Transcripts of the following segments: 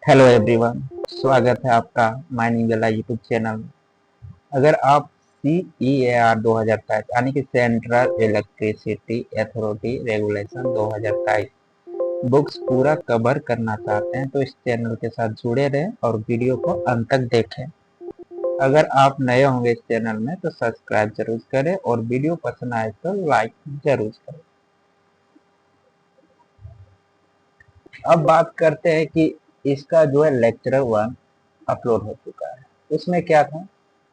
Hello everyone, स्वागत है आपका माइनिंग गला यूट्यूब चैनल में। अगर आप CEAR 2023 यानी कि central electricity authority regulation 2023 books पूरा कवर करना चाहते हैं तो इस चैनल के साथ जुड़े रहें और वीडियो को अंत तक देखें। अगर आप नए होंगे इस चैनल में तो सब्सक्राइब जरूर करें और वीडियो पसंद आए तो लाइक जरूर करें। अब बात करते हैं कि इसका जो है लेक्चर 1 अपलोड हो चुका है। उसमें क्या था,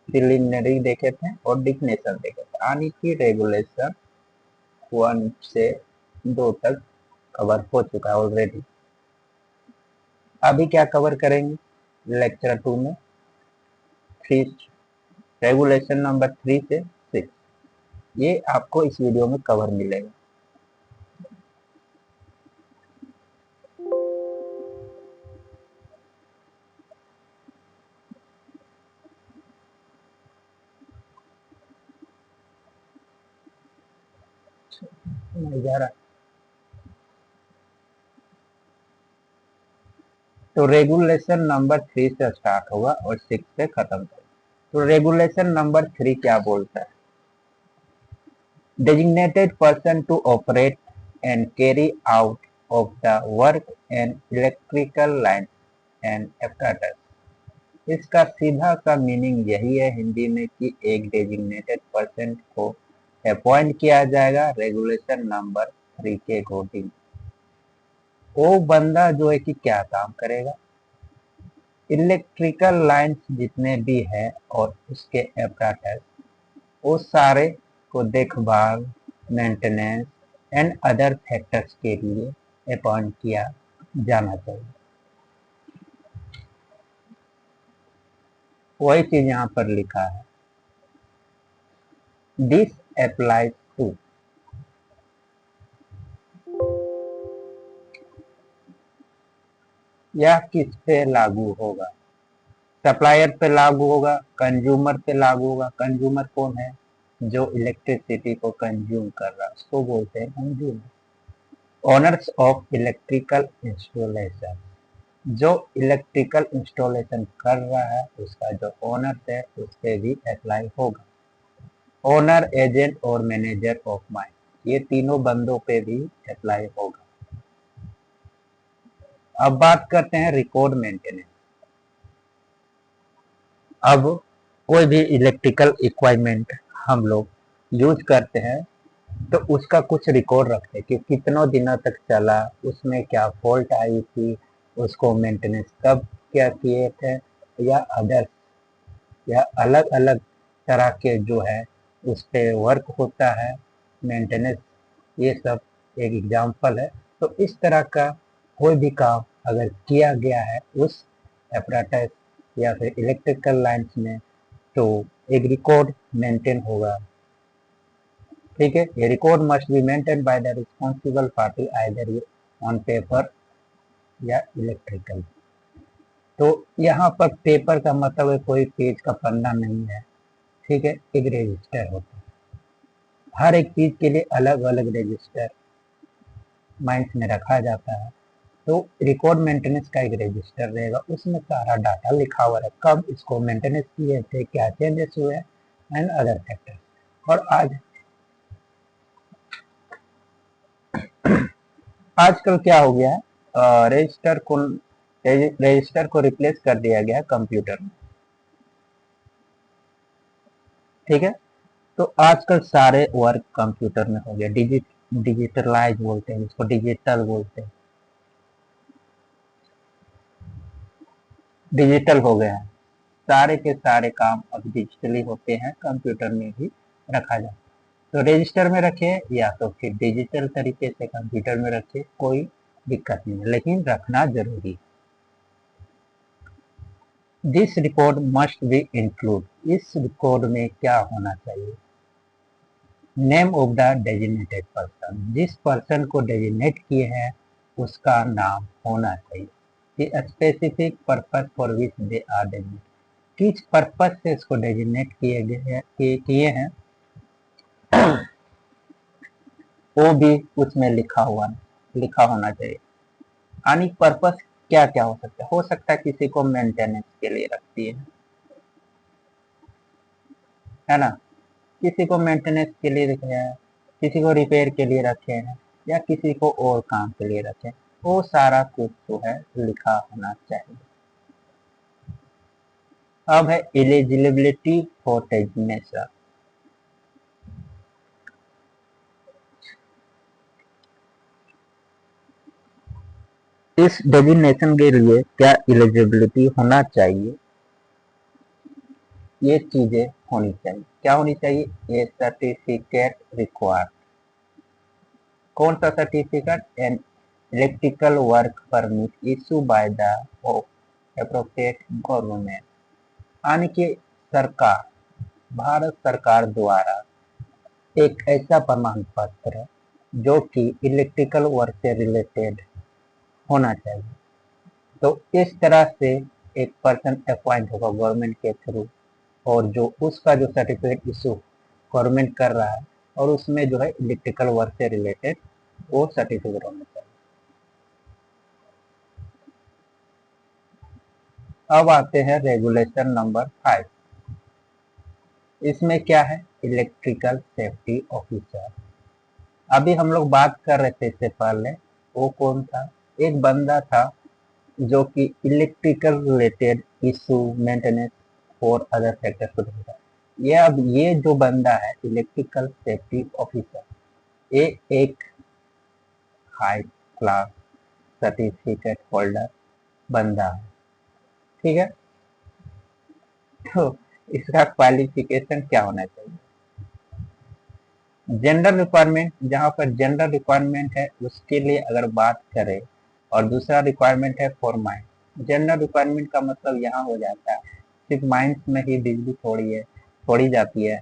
प्रिलिमिनरी देखे थे और डिफिनेशन देखे थे, यानी कि रेगुलेशन 1 से 2 तक कवर हो चुका है ऑलरेडी। अभी क्या कवर करेंगे लेक्चर 2 में, 3 रेगुलेशन नंबर 3 से 6, ये आपको इस वीडियो में कवर मिलेगा। नहीं जा रहा तो रेगुलेशन नंबर 3 से स्टार्ट होगा और 6 से खत्म होगा। तो रेगुलेशन नंबर 3 क्या बोलता है, designated person to operate and carry out of the work and electrical lines and apparatus। इसका सीधा सा मीनिंग यही है हिंदी में कि एक डेजिग्नेटेड पर्सन को अपॉइंट किया जाएगा रेगुलेशन नंबर 3 के अकॉर्डिंग। वो बंदा जो है कि क्या काम करेगा, इलेक्ट्रिकल लाइंस जितने भी है और उसके apparatus वो सारे को देखभाल, मेंटेनेंस एंड अदर फैक्टर्स के लिए अपॉइंट किया जाना चाहिए। वही चीज यहाँ पर लिखा है, दिस अप्लाइज टू। यह किस पे लागू होगा, सप्लायर पे लागू होगा, कंज्यूमर पे लागू होगा। कंज्यूमर कौन है, जो इलेक्ट्रिसिटी को कंज्यूम कर रहा है उसको बोलते हैं consumer. Owners of electrical installation, जो इलेक्ट्रिकल इंस्टॉलेशन कर रहा है उसका जो ओनर है उस पे भी अप्लाई होगा। ओनर, एजेंट और मैनेजर ऑफ माइन, ये तीनों बंदों पे भी अप्लाई होगा। अब बात करते हैं रिकॉर्ड मेंटेनेंस। अब कोई भी इलेक्ट्रिकल इक्विपमेंट हम लोग यूज करते हैं तो उसका कुछ रिकॉर्ड रखते हैं कि कितनों दिनों तक चला, उसमें क्या फॉल्ट आई थी, उसको मेंटेनेंस कब क्या किए थे, या अदर या अलग अलग तरह के जो है उस पे वर्क होता है मेंटेनेंस। ये सब एक एग्जाम्पल है। तो इस तरह का कोई भी काम अगर किया गया है उस apparatus या फिर इलेक्ट्रिकल लाइन्स में तो एक रिकॉर्ड मेंटेन होगा। ठीक है, ये record must be maintain by the responsible party either on paper या इलेक्ट्रिकल। तो यहाँ पर पेपर का मतलब है कोई पेज का पन्ना नहीं है, ठीक है, एक रजिस्टर होता है। हर एक चीज के लिए अलग अलग रजिस्टर माइंस में रखा जाता है। तो रिकॉर्ड मेंटेनेंस का एक रजिस्टर रहेगा, उसमें सारा डाटा लिखा हुआ है, कब इसको मेंटेनेंस किए थे, क्या चेंजेस हुए एंड अदर फैक्टर्स। और आजकल क्या हो गया है, रजिस्टर को रिप्लेस कर दिया गया है कंप्यूटर में। ठीक है, तो आजकल सारे वर्क कंप्यूटर में हो गया, डिजिटलाइज बोलते हैं इसको, डिजिटल बोलते हैं, डिजिटल हो गया है। सारे के सारे काम अब डिजिटली होते हैं, कंप्यूटर में भी रखा जाता है। तो रजिस्टर में रखे या तो फिर डिजिटल तरीके से कंप्यूटर में रखे, कोई दिक्कत नहीं है, लेकिन रखना जरूरी है। This record must be include, इस रिकॉर्ड में क्या होना चाहिए, name of the designated person, जिस पर्सन को डेजिग्नेट किए हैं उसका नाम होना चाहिए। The specific purpose for which they are designated, किस पर्पस से इसको डेजिग्नेट किए हैं वो भी उसमें लिखा होना चाहिए। यानी पर्पस क्या क्या हो सकता है किसी को मेंटेनेंस के लिए रखती है ना, किसी को मेंटेनेंस के लिए रखे हैं, किसी को रिपेयर के लिए रखे हैं, या किसी को और काम के लिए रखे हैं, वो सारा कुछ जो है लिखा होना चाहिए। अब है एलिजिबिलिटी फॉर डेजिग्नेशन। इस डेजिग्नेशन के लिए क्या एलिजिबिलिटी होना चाहिए, ये चीजें होनी चाहिए। क्या होनी चाहिए? ये सर्टिफिकेट रिक्वायर्ड। कौन सा certificate? An electrical work permit issue by the appropriate government, यानी कि सरकार, भारत सरकार द्वारा एक ऐसा प्रमाण पत्र जो कि इलेक्ट्रिकल वर्क से रिलेटेड होना चाहिए। तो इस तरह से एक पर्सन अपॉइंट होगा गवर्नमेंट के थ्रू, और जो उसका जो सर्टिफिकेट इशू गवर्नमेंट कर रहा है, और उसमें जो है इलेक्ट्रिकल वर्क से रिलेटेड वो सर्टिफिकेट होना चाहिए। अब आते हैं रेगुलेशन नंबर 5। इसमें क्या है? Electrical safety officer. अभी हम लोग बात कर रहे थे इससे पहले, वो कौन था? एक बंदा था जो कि इलेक्ट्रिकल रिलेटेड इशू मेंटेनेंस और अदर फैक्टर्स को देखता है। ये अब ये जो बंदा है इलेक्ट्रिकल सेफ्टी ऑफिसर, ये एक हाई क्लास सर्टिफिकेट होल्डर बंदा है, ठीक है। तो इसका क्वालिफिकेशन क्या होना चाहिए? जनरल रिक्वायरमेंट, जहाँ पर जनरल रिक्वायरमेंट है उसके लिए अगर बात करें, और दूसरा रिक्वायरमेंट है फॉर माइंस। जनरल रिक्वायरमेंट का मतलब यहाँ हो जाता है सिर्फ माइंस में ही बिजली छोड़ी जाती है,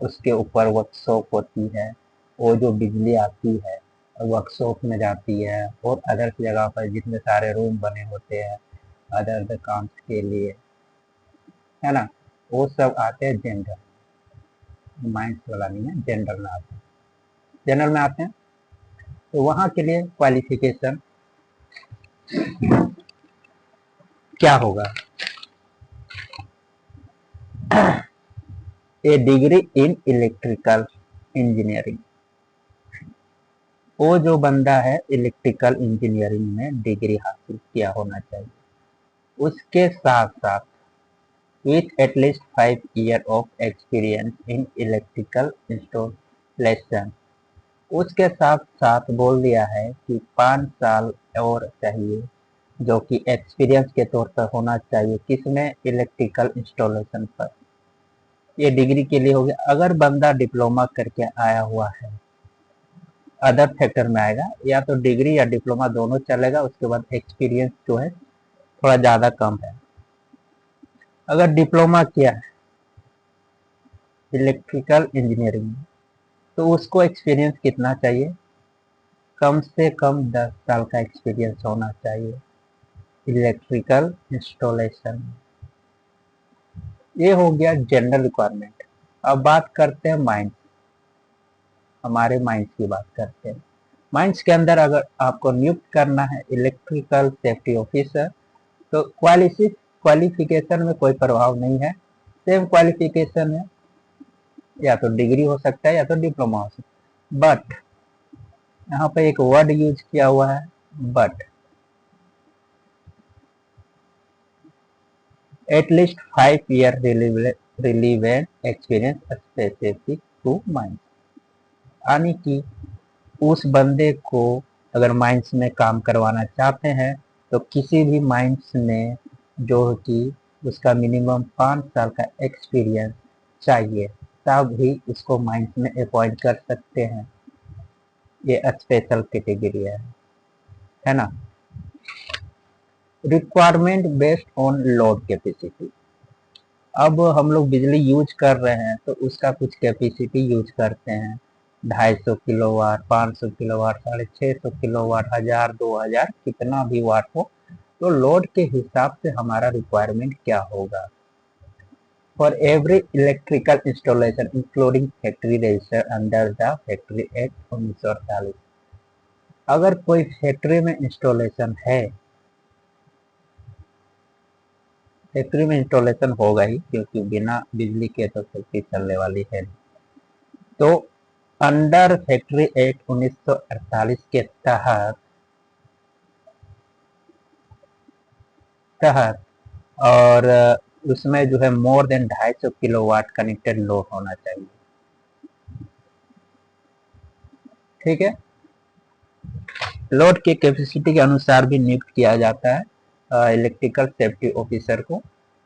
उसके ऊपर वर्कशॉप होती है, वो जो बिजली आती है वर्कशॉप में जाती है, और अदर जगह पर जितने सारे रूम बने होते हैं अदर अदर काम के लिए, है ना, वो सब आते हैं जनरल। माइंस वाला नहीं है, जनरल में आते हैं। जनरल में आते हैं तो वहाँ के लिए क्वालिफिकेशन क्या होगा? ए डिग्री इन इलेक्ट्रिकल इंजीनियरिंग। वो जो बंदा है इलेक्ट्रिकल इंजीनियरिंग में डिग्री हासिल किया होना चाहिए। उसके साथ साथ with at least 5 years of experience in electrical installation. उसके साथ साथ बोल दिया है कि 5 साल और चाहिए, जो कि एक्सपीरियंस के तौर पर होना चाहिए, किसमें? इलेक्ट्रिकल इंस्टॉलेशन पर। ये डिग्री के लिए हो गया। अगर बंदा डिप्लोमा करके आया हुआ है, अदर फैक्टर में आएगा, या तो डिग्री या डिप्लोमा दोनों चलेगा, उसके बाद एक्सपीरियंस जो है थोड़ा ज़्यादा कम है। अगर डिप्लोमा किया है इलेक्ट्रिकल इंजीनियरिंग में, तो उसको एक्सपीरियंस कितना चाहिए? कम से कम 10 साल का एक्सपीरियंस होना चाहिए इलेक्ट्रिकल इंस्टॉलेशन। ये हो गया जनरल रिक्वायरमेंट। अब बात करते हैं माइंस। हमारे माइंस की बात करते हैं। माइंस के अंदर अगर आपको नियुक्त करना है इलेक्ट्रिकल सेफ्टी ऑफिसर, तो क्वालिफिकेशन में कोई प्रभाव नहीं है, सेम क्वालिफिकेशन है, या तो डिग्री हो सकता है या तो डिप्लोमा हो सकता है। बट यहाँ पे एक वर्ड यूज किया हुआ है, but at least 5 year relevant experience specific to mines, यानी कि उस बंदे को अगर माइंस में काम करवाना चाहते हैं तो किसी भी माइंस में जो कि उसका मिनिमम 5 साल का एक्सपीरियंस चाहिए, तब भी उसको माइंस में अपॉइंट कर सकते हैं। ये स्पेशल कैटेगरी है ना। Requirement based on load capacity. अब हम लोग बिजली यूज कर रहे हैं तो उसका कुछ कैपेसिटी यूज करते हैं, 250 किलोवाट, 500 किलोवाट, 650 किलोवाट, 1000, 2000, कितना भी वाट हो, तो लोड के हिसाब से हमारा रिक्वायरमेंट क्या होगा। For every electrical installation including factory register under the factory act 1948। अगर कोई फैक्ट्री में इंस्टॉलेशन है फैक्ट्री में इंस्टॉलेशन होगा ही, क्योंकि बिना बिजली के तो फैक्ट्री चलने वाली है नहीं। तो अंडर फैक्ट्री एक्ट 1948 के तहत और उसमें जो है more than 250 kilowatt connected load होना चाहिए। ठीक है, लोड की कैपेसिटी के अनुसार भी नियुक्त किया जाता है इलेक्ट्रिकल सेफ्टी ऑफिसर को।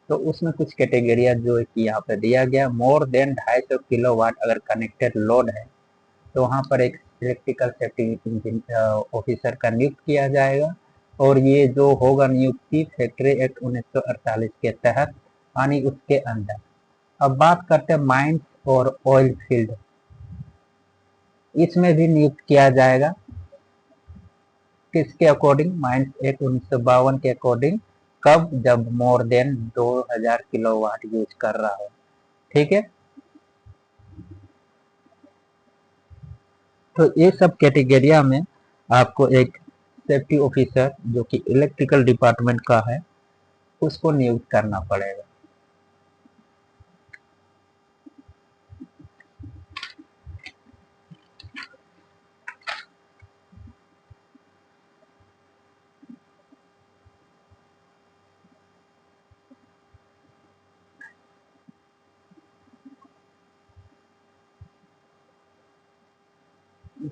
तो उसमें कुछ कैटेगरिया जो है कि यहाँ पे दिया गया, मोर देन 250 किलोवाट अगर कनेक्टेड लोड है तो वहाँ पर एक इलेक्ट्रिकल सेफ्टी ऑफिसर का नियुक्त किया जाएगा। और ये जो होगा नियुक्ति फैक्ट्री एक्ट 1948 के तहत, यानी उसके अंदर। अब बात करते हैं माइंस और ऑयल फील्ड, इसमें भी नियुक्त किया जाएगा। किसके अकॉर्डिंग? माइंस एक्ट 1952 के अकॉर्डिंग। कब? जब मोर देन 2000 किलोवाट यूज कर रहा हो। ठीक है, तो ये सब कैटेगरिया में आपको एक सेफ्टी ऑफिसर जो कि इलेक्ट्रिकल डिपार्टमेंट का है उसको नियुक्त करना पड़ेगा।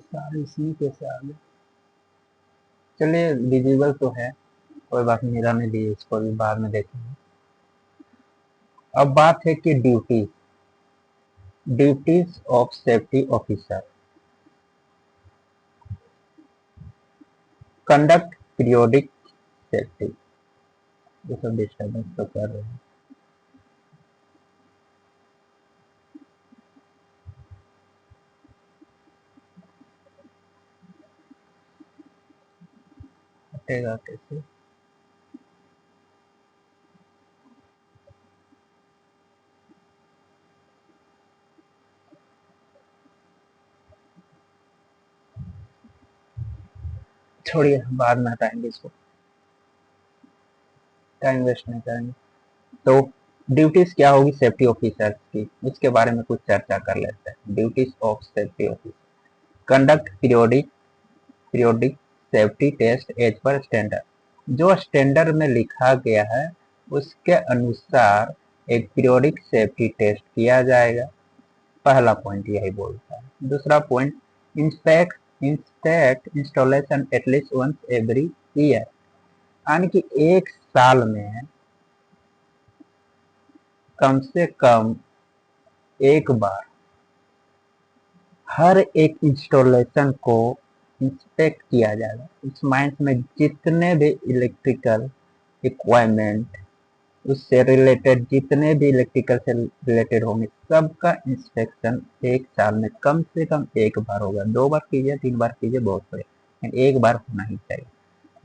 सारे इसमें कैसे आ गए? चलिए, विजिबल तो है, कोई बात नहीं, रहने दीजिए, इसको भी बाद में देखेंगे। अब बात है कि duties of safety officer. Conduct periodic safety. ये सब डिस्टर्बेंस तो कर रहे हैं। हटेगा कैसे? छोड़िए, बाद में हटाएंगे इसको, टाइम वेस्ट नहीं करेंगे। तो ड्यूटीज क्या होगी सेफ्टी ऑफिसर की, उसके बारे में कुछ चर्चा कर लेते हैं। Duties of safety officer: conduct periodic safety test as पर स्टैंडर्ड। जो स्टैंडर्ड में लिखा गया है उसके अनुसार एक पीरियोडिक सेफ्टी टेस्ट किया जाएगा। पहला पॉइंट यही बोलता है। दूसरा point, inspect installation at least once every year, यानी कि एक साल में कम से कम एक बार हर एक इंस्टॉलेशन को इंस्पेक्ट किया जाएगा। इस माइंस में जितने भी इलेक्ट्रिकल इक्वाइपमेंट, उससे रिलेटेड जितने भी इलेक्ट्रिकल से रिलेटेड होंगे सबका इंस्पेक्शन एक साल में कम से कम एक बार होगा। 2 बार कीजिए, 3 बार कीजिए, बहुत सही, लेकिन एक बार होना ही चाहिए।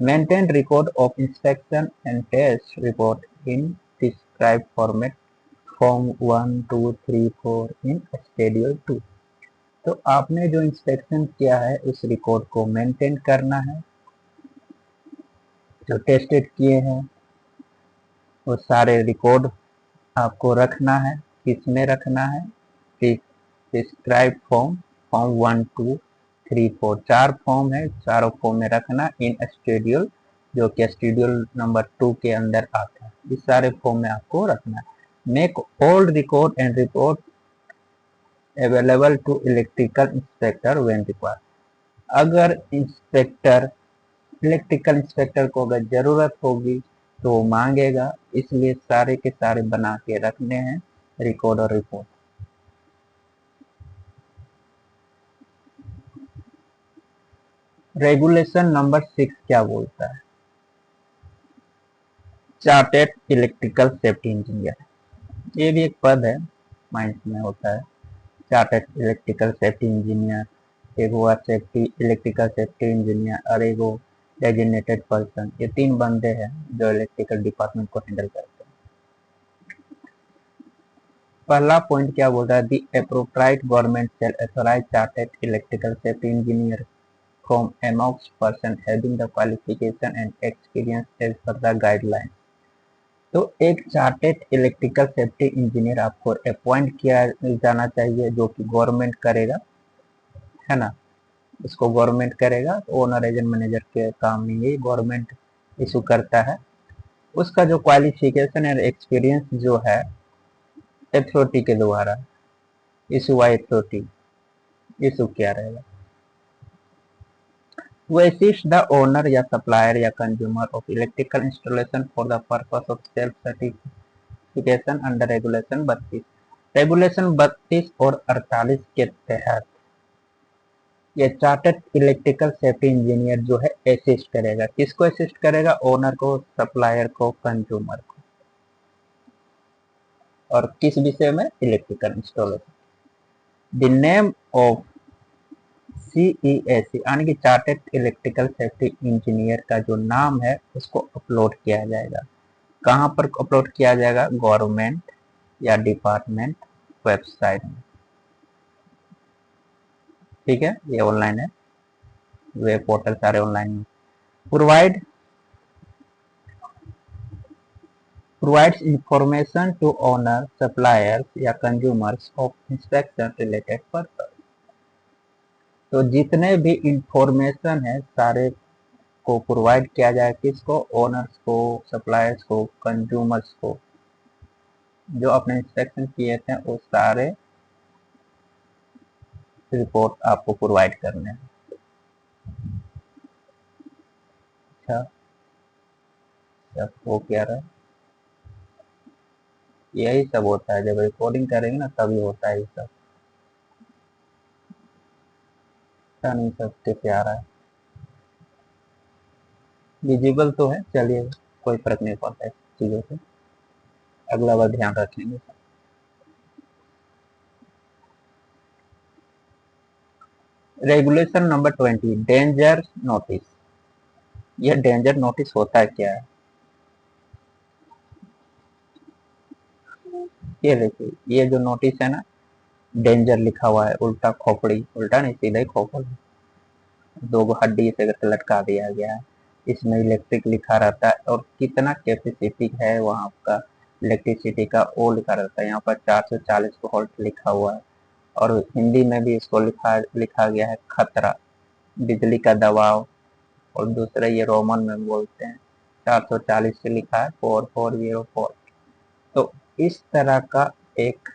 Maintain record of inspection and test report in describe format form 1, 2, 3, 4 in schedule 2। तो आपने जो इंस्पेक्शन किया है उस रिकॉर्ड को मेंटेन करना है। जो टेस्टेड किए हैं वो सारे रिकॉर्ड आपको रखना है। किसमें रखना है? डिस्क्राइब फॉर्म, फॉर्म 1, 2, 3, 4, 4 फॉर्म है, चारों फॉर्म में रखना इन शेड्यूल, जो कि शेड्यूल नंबर 2 के अंदर आता है। इस सारे फॉर्म में आपको रखना है। Make all record and report available to electrical inspector when required. अगर इलेक्ट्रिकल इंस्पेक्टर को अगर जरूरत होगी तो वो मांगेगा, इसलिए सारे के सारे बना के रखने हैं रिकॉर्ड और रिपोर्ट। रेगुलेशन नंबर 6 क्या बोलता है? चार्टेड इलेक्ट्रिकल सेफ्टी इंजीनियर, ये भी एक पद है, माइंस में होता है। चार्टेड इलेक्ट्रिकल सेफ्टी इंजीनियर, एक हुआ सेफ्टी इलेक्ट्रिकल सेफ्टी इंजीनियर और एक वो डेजिग्नेटेड पर्सन। ये 3 बंदे हैं जो इलेक्ट्रिकल डिपार्टमेंट को हैंडल करते हैं। पहला पॉइंट क्या बोल रहा है? The appropriate government shall authorise chartered electrical safety engineer from amongst person having the qualification and experience as per the guidelines। तो एक चार्टेड इलेक्ट्रिकल सेफ्टी इंजीनियर आपको अपॉइंट किया जाना चाहिए, जो कि गवर्नमेंट करेगा, है ना। इसको गवर्नमेंट करेगा, तो ओनर एजेंट मैनेजर के काम में ये गवर्नमेंट इशू करता है। उसका जो क्वालिफिकेशन और एक्सपीरियंस जो है अथॉरिटी के द्वारा इशू बाय अथॉरिटी इशू किया रहेगा। To assist the owner या supplier या consumer of electrical installation for the purpose of self certification under regulation 32। Regulation 32 और 48 के तहत ये चार्टर्ड इलेक्ट्रिकल सेफ्टी इंजीनियर जो है असिस्ट करेगा। किसको असिस्ट करेगा? ओनर को, सप्लायर को, कंज्यूमर को। और किस विषय में? Electrical installation. The name of CESC यानी कि चार्टर्ड इलेक्ट्रिकल सेफ्टी इंजीनियर का जो नाम है उसको अपलोड किया जाएगा। कहाँ पर अपलोड किया जाएगा? गवर्नमेंट या डिपार्टमेंट वेबसाइट में। ठीक है, ये ऑनलाइन है, वेब पोर्टल सारे online. Provides information to owner, suppliers या consumers of inspection related purpose. तो जितने भी इंफॉर्मेशन है सारे को प्रोवाइड किया जाए, किसको? ओनर्स को, सप्लायर्स को, कंज्यूमर्स को। जो अपने इंस्पेक्शन किए थे वो सारे रिपोर्ट आपको प्रोवाइड करने हैं। अच्छा, सब वो क्या रहा, यही सब होता है। जब रिकॉर्डिंग करेंगे ना तभी होता है ये सब। पता नहीं सब कैसे आ रहा है, विजिबल तो है, चलिए कोई फर्क नहीं पड़ता है चीज़ों से, अगला बार ध्यान रखेंगे। Regulation number 20, danger notice. यह डेंजर नोटिस होता है क्या है? ये देखिए, ये जो नोटिस है ना, डेंजर लिखा हुआ है, उल्टा खोपड़ी, उल्टा नहीं सीधा ही खोपड़ी, दो गो हड्डी से करके लटका दिया गया है। इसमें इलेक्ट्रिक लिखा रहता है और कितना कैपेसिटी है वहाँ का इलेक्ट्रिसिटी का वो लिखा रहता है। यहाँ पर 440 वोल्ट लिखा हुआ है और हिंदी में भी इसको लिखा गया है खतरा, बिजली का दबाव। और दूसरा ये रोमन में बोलते हैं, 440 से लिखा है 4404। तो इस तरह का एक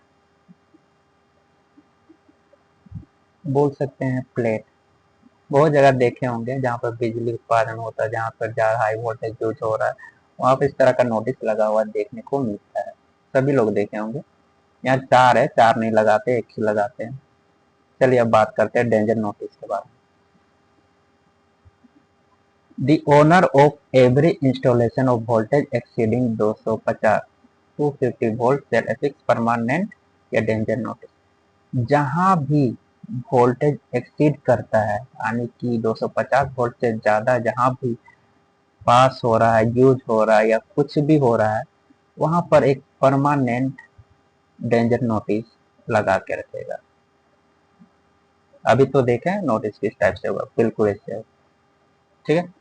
बोल सकते हैं प्लेट, बहुत जगह देखे होंगे जहाँ पर बिजली उत्पादन होता है, जहाँ पर ज्यादा हाई वोल्टेज यूज हो रहा है, वहाँ पर इस तरह का नोटिस लगा हुआ देखने को मिलता है। सभी लोग देखे होंगे। यहाँ चार है, चार नहीं लगाते, एक ही लगाते हैं। चलिए अब बात करते हैं डेंजर नोटिस के बारे में। The owner of every installation of voltage exceeding 250 250 volt shall affix permanent या डेंजर नोटिस। जहां भी वोल्टेज एक्सीड करता है यानी कि 250 वोल्ट से ज्यादा जहां भी पास हो रहा है, यूज हो रहा है या कुछ भी हो रहा है, वहां पर एक परमानेंट डेंजर नोटिस लगा के रखेगा। अभी तो देखें नोटिस किस टाइप से होगा, बिल्कुल ऐसे। ठीक है,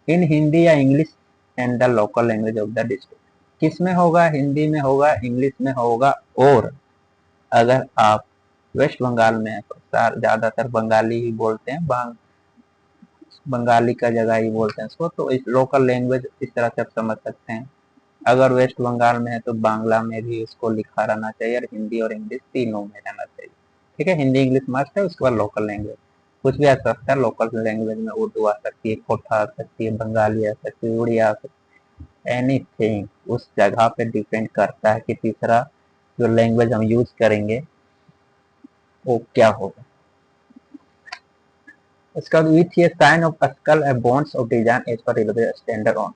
इन हिंदी या English and the local language of the district. किस में होगा? हिंदी में होगा, इंग्लिश में होगा। और अगर आप वेस्ट बंगाल में है तो ज्यादातर बंगाली ही बोलते हैं, बंगाली का जगह ही बोलते हैं इसको, तो इस लोकल लैंग्वेज इस तरह से आप समझ सकते हैं। अगर वेस्ट बंगाल में है तो बांग्ला में भी उसको लिखा रहना चाहिए और हिंदी और इंग्लिश तीनों में रहना चाहिए। ठीक है, हिंदी इंग्लिश मस्ट है, उसके बाद लोकल लैंग्वेज कुछ भी आ सकता है। लोकल लैंग्वेज में उर्दू आ सकती है, खोटा आ सकती है, बंगाली आ सकती है, उड़िया आ सकती है, एनीथिंग उस जगह पे डिपेंड करता है कि तीसरा जो लैंग्वेज हम यूज करेंगे वो क्या होगा। उसका विथ ये sign of skull and bones of design as per railway standard on.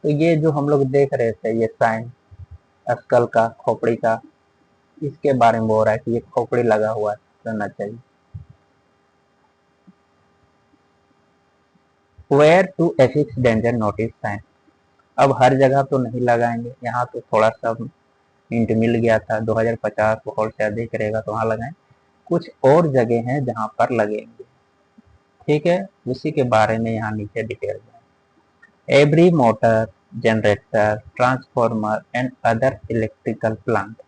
तो ये जो हम लोग देख रहे थे ये साइन स्कल का, खोपड़ी का, इसके बारे में बोल रहा है कि ये खोपड़ी लगा हुआ रहना चाहिए। Where to affix danger notice sign. अब हर जगह तो नहीं लगाएंगे, यहाँ तो थोड़ा सा हिंट मिल गया था, 2050 वोल्ट से अधिक रहेगा तो वहाँ लगाएं। कुछ और जगह हैं जहाँ पर लगेंगे। ठीक है, उसी के बारे में यहाँ नीचे डिटेल में। Every motor generator, transformer, and other electrical plant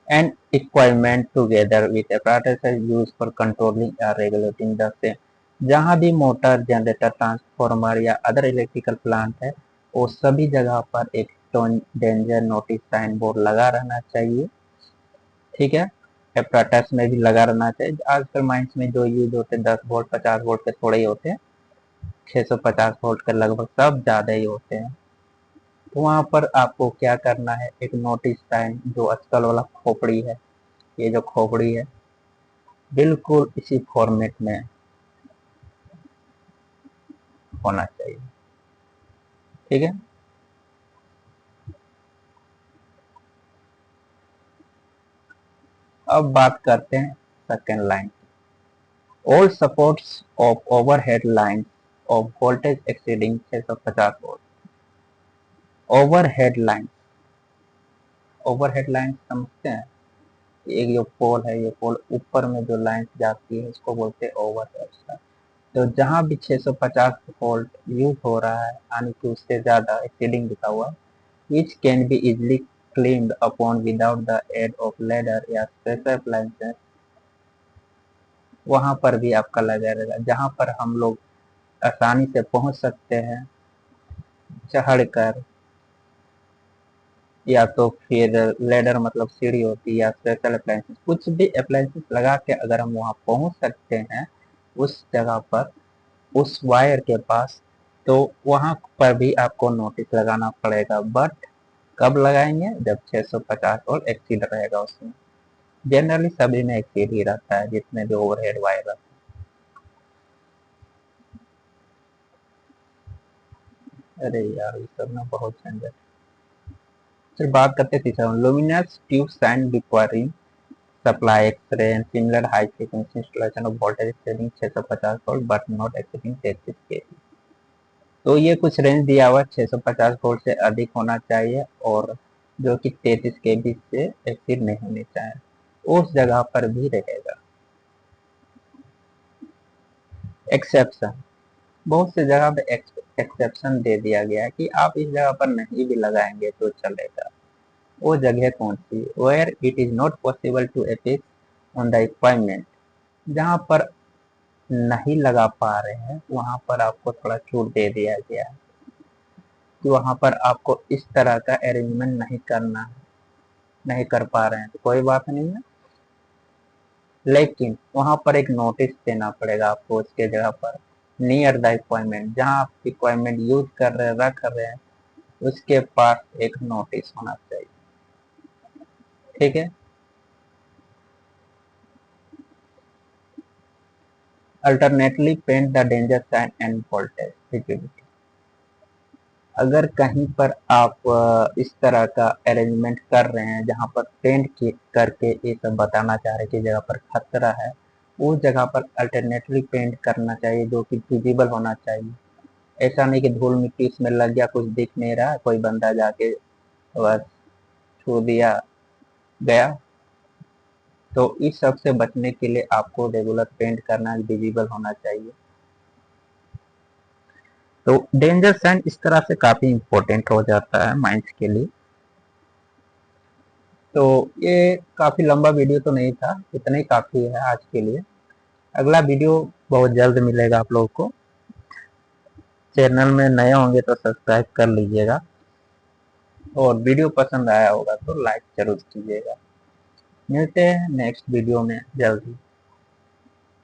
and equipment together with apparatus used for controlling or regulating the same. जहाँ भी मोटर, जनरेटर, ट्रांसफार्मर या अदर इलेक्ट्रिकल प्लांट है वो सभी जगह पर एक डेंजर नोटिस साइन बोर्ड लगा रहना चाहिए। ठीक है, apparatus में भी लगा रहना चाहिए। आजकल माइंस में जो यूज होते हैं 10 वोल्ट 50 वोल्ट के थोड़े ही होते हैं, 650 वोल्ट के लगभग सब ज़्यादा ही होते हैं। तो वहाँ पर आपको क्या करना है, एक नोटिस साइन जो आजकल वाला खोपड़ी है, ये जो खोपड़ी है बिल्कुल इसी फॉर्मेट में होना चाहिए। ठीक है, अब बात करते हैं second line. All supports of overhead line of voltage exceeding 650 volt. Overhead line, overhead line समझते हैं, एक जो पोल है, ये पोल ऊपर में जो लाइन जाती है इसको बोलते हैं ओवरहेड। तो जहां भी 650 वोल्ट यूज हो रहा है यानी कि उससे ज्यादा एक्सीडिंग लिखा हुआ, which can be easily climbed upon without the aid of ladder या special appliances, वहां पर भी आपका लगा रहेगा। जहां पर हम लोग आसानी से पहुंच सकते हैं चढ़कर, या तो फिर लेडर मतलब सीढ़ी होती है या स्पेशल अप्लायंसेस, कुछ भी अप्लायंसेस लगा के अगर हम वहां पहुंच सकते हैं उस जगह पर, उस वायर के पास, तो वहां पर भी आपको नोटिस लगाना पड़ेगा। बट कब लगाएंगे, जब 650 वोल्ट एक्सीड रहेगा उसमें। जनरली सभी में एक्सीड ही रहता है जितने भी ओवरहेड वायर रहते हैं। अरे यार ये सब ना बहुत झंझट। फिर बात करते हैं तीसरा, luminous tube and requiring supply X ray and similar high frequency installation of voltage exceeding 650 volt but not exceeding 33 KV. तो ये कुछ रेंज दिया हुआ 650 वोल्ट से अधिक होना चाहिए और जो कि 33 केवी से एक्सीड नहीं होनी चाहिए, उस जगह पर भी रहेगा। एक्सेप्शन, बहुत से जगह पे एक्सेप्शन दे दिया गया है कि आप इस जगह पर नहीं भी लगाएंगे तो चलेगा। वो जगह कौन सी, where it is not possible to affix on the equipment, जहाँ पर नहीं लगा पा रहे हैं वहां पर आपको थोड़ा छूट दे दिया गया है कि वहां पर आपको इस तरह का अरेंजमेंट नहीं करना है, नहीं कर पा रहे हैं तो कोई बात नहीं है, लेकिन वहां पर एक नोटिस देना पड़ेगा आपको उसके जगह पर, नियर द इक्विपमेंट, जहाँ आप इक्विपमेंट यूज कर रहे हैं रख रहे हैं उसके पास एक नोटिस होना चाहिए। ठीक है, alternately paint the danger sign and voltage visibility. अगर कहीं पर आप इस तरह का अरेंजमेंट कर रहे हैं जहां पर करके ये सब बताना चाह रहे हैं कि जगह पर खतरा है, उस जगह पर अल्टरनेटली पेंट करना चाहिए जो कि विजिबल होना चाहिए। ऐसा नहीं कि धूल मिट्टी इसमें लग गया, कुछ दिख नहीं रहा, कोई बंदा जाके बस छू दिया गया। तो इस सब से बचने के लिए आपको रेगुलर पेंट करना विजिबल होना चाहिए। तो डेंजर साइन इस तरह से काफी इंपॉर्टेंट हो जाता है माइंस के लिए। तो ये काफी लंबा वीडियो तो नहीं था, इतना ही काफी है आज के लिए। अगला वीडियो बहुत जल्द मिलेगा आप लोगों को। चैनल में नए होंगे तो सब्सक्राइब कर लीजिएगा और वीडियो पसंद आया होगा तो लाइक जरूर कीजिएगा। मिलते हैं नेक्स्ट वीडियो में जल्द ही।